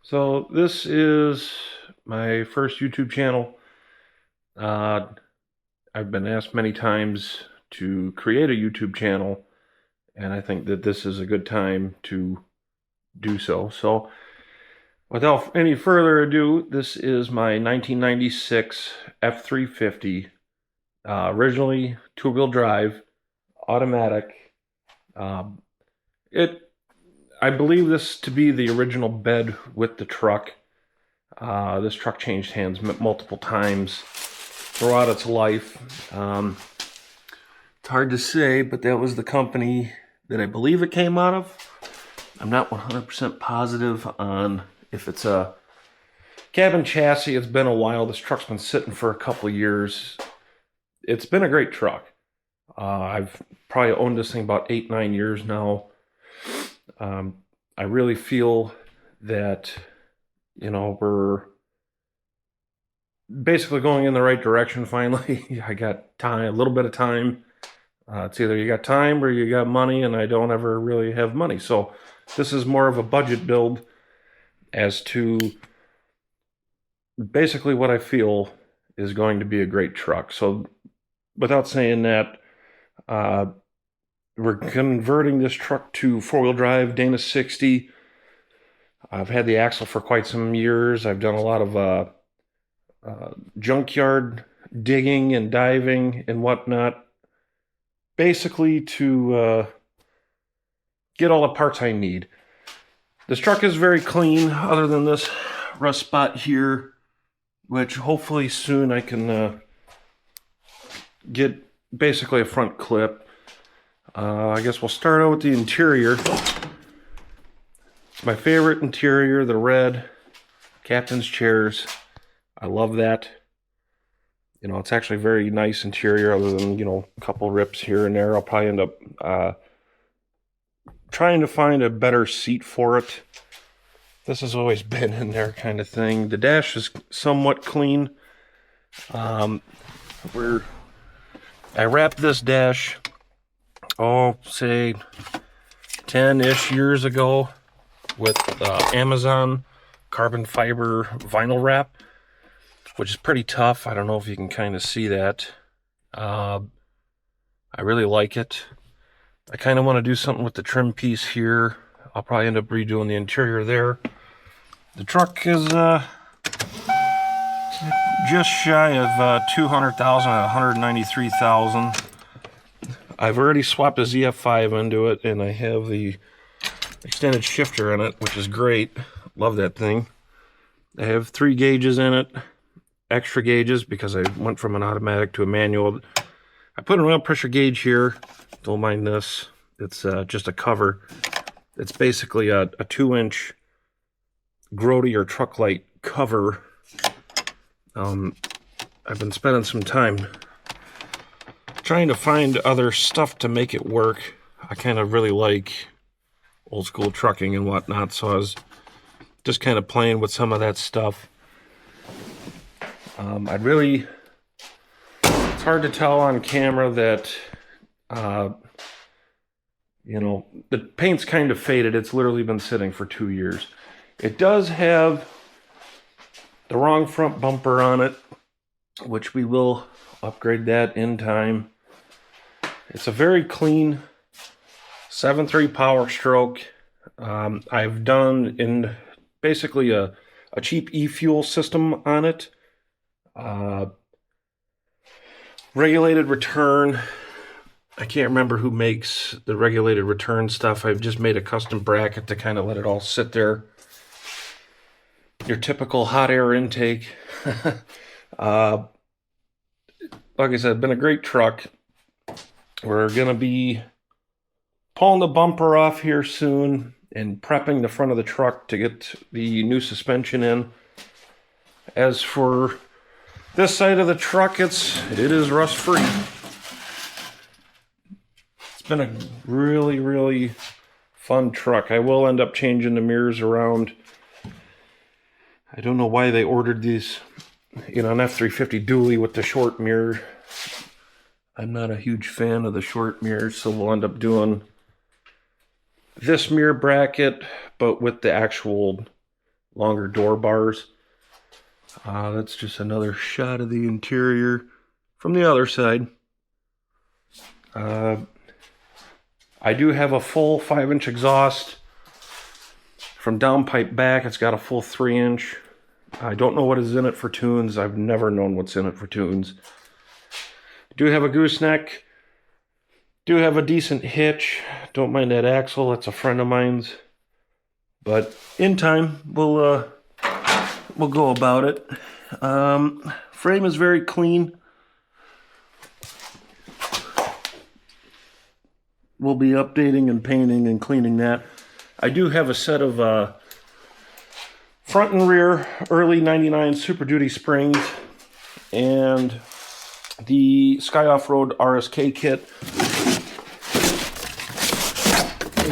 So this is my first YouTube channel. I've been asked many times to create a YouTube channel, and I think that this is a good time to do so. So without any further ado, this is my 1996 F350, originally two-wheel drive, automatic. Um, I believe this to be the original bed with the truck. This truck changed hands multiple times throughout its life. It's hard to say, but that was the company that I believe it came out of. I'm not 100% positive on if it's a cabin chassis. It's been a while. This truck's been sitting for a couple of years. It's been a great truck. I've probably owned this thing about 8-9 years now. I really feel that, we're basically going in the right direction finally. I got time, a little bit of time. It's either you got time or you got money, and I don't ever really have money. So this is more of a budget build as to basically what I feel is going to be a great truck. So without saying that, we're converting this truck to four-wheel drive, Dana 60. I've had the axle for quite some years. I've done a lot of junkyard digging and diving and whatnot, basically to get all the parts I need. This truck is very clean, other than this rust spot here, which hopefully soon I can get basically a front clip. I guess we'll start out with the interior. It's my favorite interior, the red captain's chairs. I love that. It's actually a very nice interior, other than, a couple rips here and there. I'll probably end up trying to find a better seat for it. This has always been in there kind of thing. The dash is somewhat clean. I wrapped this dash, say 10-ish years ago with Amazon carbon fiber vinyl wrap, which is pretty tough. I don't know if you can kind of see that. I really like it. I kind of want to do something with the trim piece here. I'll probably end up redoing the interior there. The truck is just shy of 200,000 at 193,000. I've already swapped a ZF5 into it, and I have the extended shifter in it, which is great. Love that thing. I have 3 gauges in it, extra gauges, because I went from an automatic to a manual. I put an oil pressure gauge here. Don't mind this. It's just a cover. It's basically a 2-inch Grody or truck light cover. I've been spending some time trying to find other stuff to make it work. I kind of really like old school trucking and whatnot, so I was just kind of playing with some of that stuff. It's hard to tell on camera that, the paint's kind of faded. It's literally been sitting for 2 years. It does have the wrong front bumper on it, which we will upgrade that in time. It's a very clean 7.3 Power Stroke. I've done in basically a cheap e-fuel system on it. Regulated return. I can't remember who makes the regulated return stuff. I've just made a custom bracket to kind of let it all sit there. Your typical hot air intake. Like I said, been a great truck. We're going to be pulling the bumper off here soon and prepping the front of the truck to get the new suspension in. As for this side of the truck, it is rust free. It's been a really, really fun truck. I will end up changing the mirrors around. I don't know why they ordered these, an F350 dually with the short mirror. I'm not a huge fan of the short mirrors, so we'll end up doing this mirror bracket, but with the actual longer door bars. That's just another shot of the interior from the other side. I do have a full 5-inch exhaust from downpipe back. It's got a full 3-inch. I don't know what is in it for tunes. I've never known what's in it for tunes. Do have a gooseneck. Do have a decent hitch. Don't mind that axle. That's a friend of mine's. But in time, we'll go about it. Frame is very clean. We'll be updating and painting and cleaning that. I do have a set of front and rear early 99 Super Duty springs and the Sky Off-Road RSK kit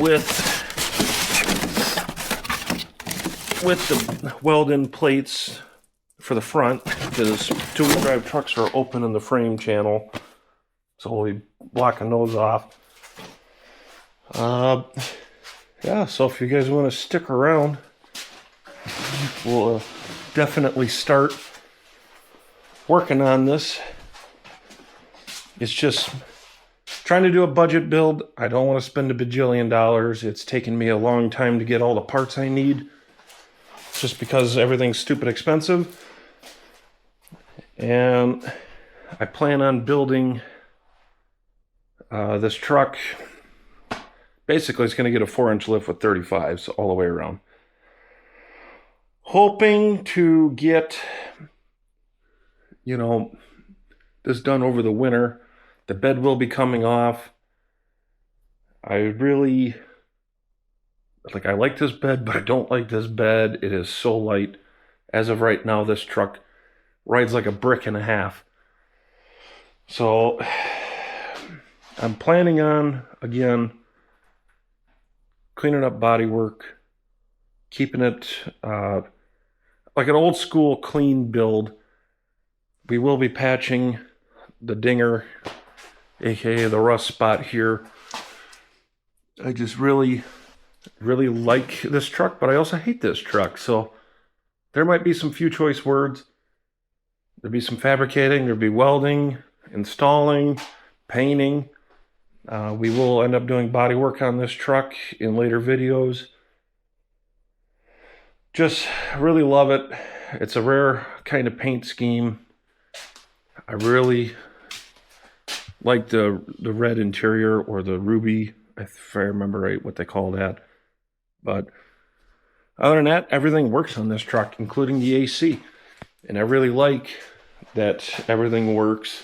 with the weld-in plates for the front, because two-wheel drive trucks are open in the frame channel, so we'll be blocking those off. Yeah, so if you guys want to stick around, we'll definitely start working on this. It's just trying to do a budget build. I don't want to spend a bajillion dollars. It's taken me a long time to get all the parts I need, just because everything's stupid expensive. And I plan on building this truck. Basically, it's going to get a 4-inch lift with 35s all the way around. Hoping to get, this done over the winter. The bed will be coming off. I like this bed, but I don't like this bed. It is so light. As of right now, this truck rides like a brick and a half. So I'm planning on, again, cleaning up bodywork, keeping it like an old school clean build. We will be patching the dinger, aka the rust spot here. I just really like this truck, but I also hate this truck. So there might be some few choice words. There'll be some fabricating, there'll be welding, installing, painting. We will end up doing body work on this truck in later videos. Just really love it. It's a rare kind of paint scheme. I really like the red interior, or the ruby, if I remember right what they call that. But other than that, everything works on this truck, including the AC. And I really like that everything works.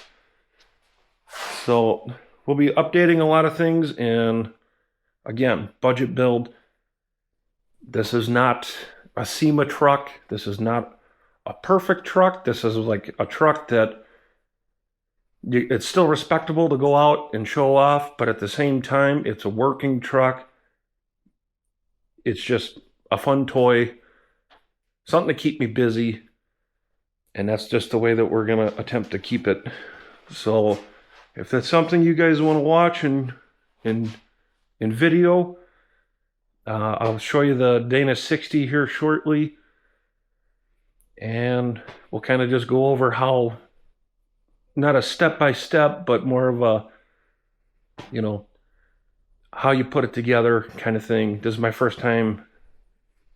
So we'll be updating a lot of things, and again, budget build. This is not a SEMA truck. This is not a perfect truck. This is like a truck that it's still respectable to go out and show off, but at the same time, it's a working truck. It's just a fun toy, something to keep me busy, and that's just the way that we're going to attempt to keep it. So if that's something you guys want to watch in video, I'll show you the Dana 60 here shortly, and we'll kind of just go over how, not a step-by-step, but more of a, how you put it together kind of thing. This is my first time,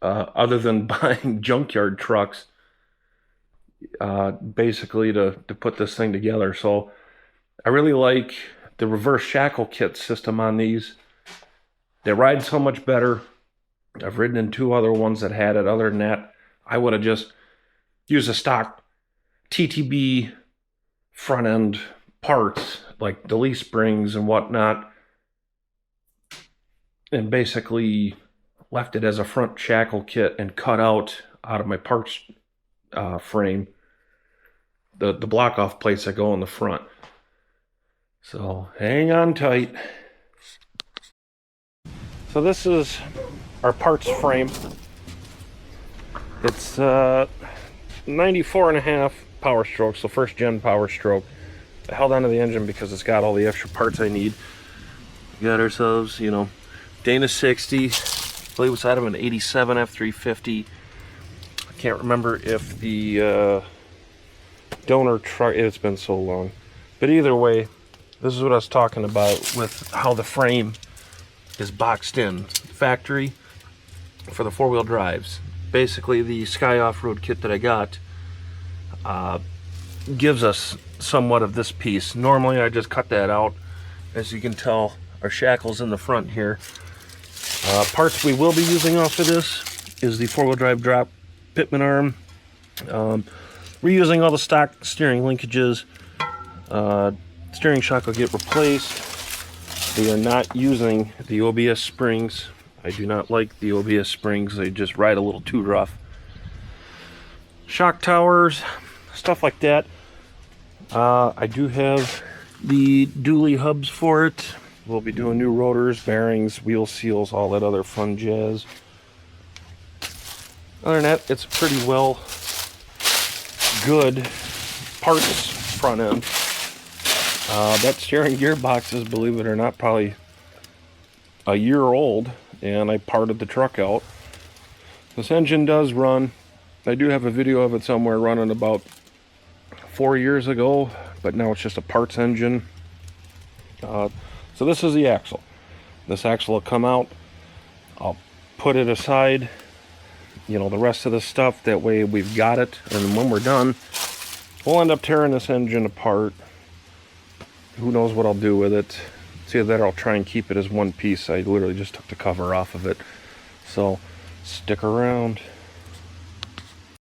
other than buying junkyard trucks, basically to put this thing together. So I really like the reverse shackle kit system on these. They ride so much better. I've ridden in 2 other ones that had it. Other than that, I would have just used a stock TTB front end parts, like the leaf springs and whatnot, and basically left it as a front shackle kit and cut out of my parts frame the block off plates that go in the front. So hang on tight. So this is our parts frame. It's 94.5 power strokes, so first gen power stroke. I held onto the engine because it's got all the extra parts I need. We got ourselves, Dana 60. I believe it's out of an 87 f350. can't remember if the donor truck, it's been so long. But either way, this is what I was talking about with how the frame is boxed in. Factory for the four-wheel drives. Basically, the Sky Off-Road kit that I got gives us somewhat of this piece. Normally, I just cut that out. As you can tell, our shackle's in the front here. Parts we will be using off of this is the four-wheel drive drop pitman arm. We're using all the stock steering linkages. Steering shock will get replaced. We are not using the OBS springs. I do not like the OBS springs. They just ride a little too rough. Shock towers, stuff like that. I do have the dually hubs for it. We'll be doing new rotors, bearings, wheel seals, all that other fun jazz. Other than that, it's a pretty well good parts front end. That steering gearbox is, believe it or not, probably a year old, and I parted the truck out. This engine does run. I do have a video of it somewhere running about 4 years ago, but now it's just a parts engine. So this is the axle. This axle will come out. I'll put it aside, you know, the rest of the stuff. That way we've got it, and when we're done, we'll end up tearing this engine apart. Who knows what I'll do with it. See that, I'll try and keep it as one piece. I literally just took the cover off of it. So stick around.